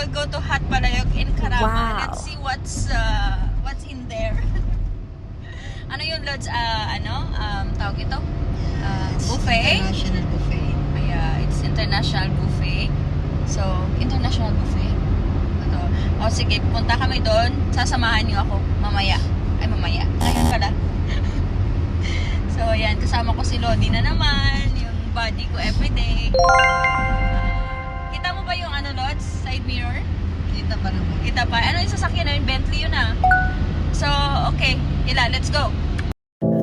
will go to Hot Palayok in Carama. Wow. Let's see what's in there. Ano yun, Lods? Tawag ito? Buffet? International buffet. It's international buffet. So, international buffet. Ito. O sige, punta kami doon. Sasamahan niyo ako mamaya. Ay, mamaya. Ngayon pala. So, ayan. Kasama ko si Lodi na naman. Yung body ko everyday. Kita mo ba yung Lods? Side mirror? Kita pa naman. Kita pa. Ano yung sasakyan na yun? Bentley yun ah. So, okay. Let's go.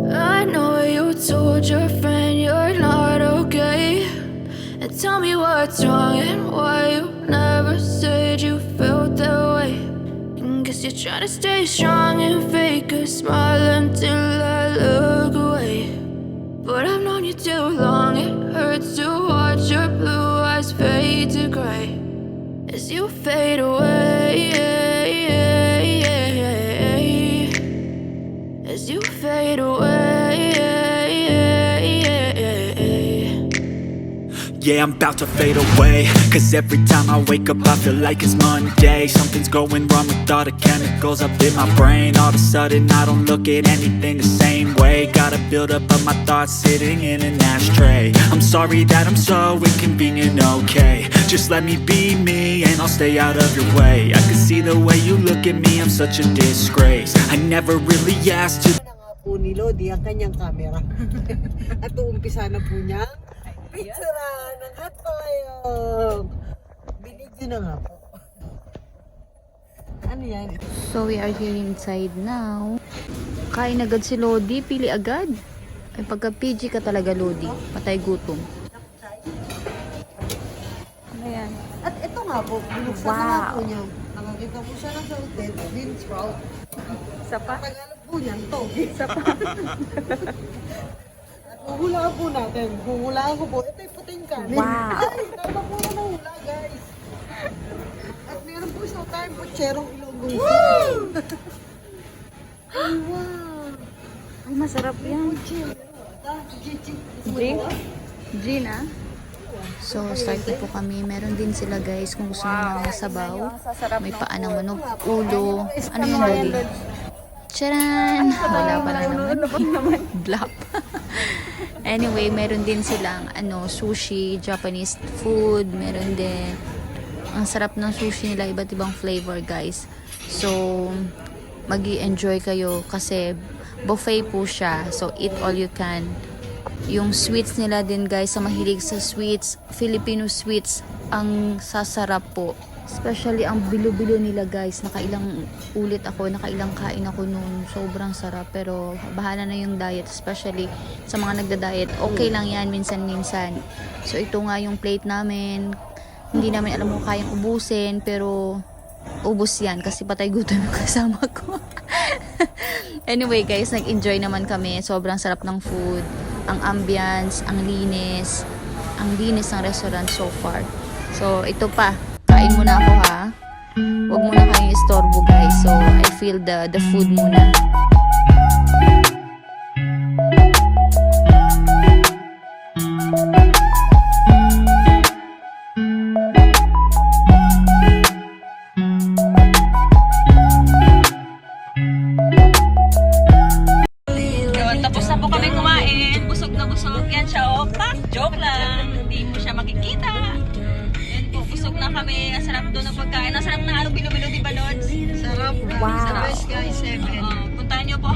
I know you told your friend you're not okay. And tell me what's wrong and why you never said you felt that way. And guess you're trying to stay strong and fake a smile until I look away. But I've known you too long, it hurts to watch your blue eyes fade to gray as you fade away. As you fade away. Yeah, I'm about to fade away. Cause every time I wake up I feel like it's Monday. Something's going wrong with all the chemicals up in my brain. All of a sudden I don't look at anything the same way. Gotta build up of my thoughts sitting in an ashtray. I'm sorry that I'm so inconvenient, okay. Just let me be me and I'll stay out of your way. I can see the way you look at me, I'm such a disgrace. I never really asked to Po ni Lodi ang kanyang camera. At uumpisa na po niya picturean ng Hot Palayok. Binidyo na nga po. Ano yan? So we are here inside now. Kain agad si Lodi, pili agad. Ay pagka PG ka talaga Lodi, patay gutom. Ano yan? At ito nga po, binuksan na nga po niya. Nakakita po siya ng salted, bean sprout. Sapa? Tagalog po niyan to. At huhulaan po natin. Huhulaan ko po. Ito yung puting kanin. Wow. Ay, tama po na hula, guys. At meron po isang time po, cherong ilonggo. Ay, wow. Ay masarap yan. G? G na? So, start na po kami. Meron din sila guys kung gusto nyo ng sabaw. May paa ng manok, ulo. Ano yan, Lodi? Charan! Wala pala naman. Blap. Anyway, meron din silang sushi, Japanese food. Meron din. Ang sarap ng sushi nila. Iba't ibang flavor guys. So, magi-enjoy kayo kasi buffet po siya. So, eat all you can. Yung sweets nila din guys, sa mahilig sa sweets, Filipino sweets, ang sasarap po. Especially ang bilo-bilo nila guys, nakailang nakailang kain ako noon. Sobrang sarap, pero bahala na yung diet, especially sa mga nagda-diet. Okay lang yan minsan-minsan. So ito nga yung plate namin. Hindi namin alam kung kayang ubusin, pero ubos yan kasi patay gutom yung kasama ko. Anyway guys, nag-enjoy naman kami. Sobrang sarap ng food. Ang ambience, ang linis ng restaurant so far. So, ito pa. Kain muna ako ha. Huwag muna kayong istorbo guys. So, I feel the food muna. Tapos na po kami kumain. Busog na busog. Yan siya, pak! Joke lang. Hindi mo siya makikita. Yan po, busog na kami. Ang sarap doon ng pagkain. Ang sarap ng bilo-bilo, di ba, Lods? Sarap. Wow. Sarap guys, 7. Puntahan nyo po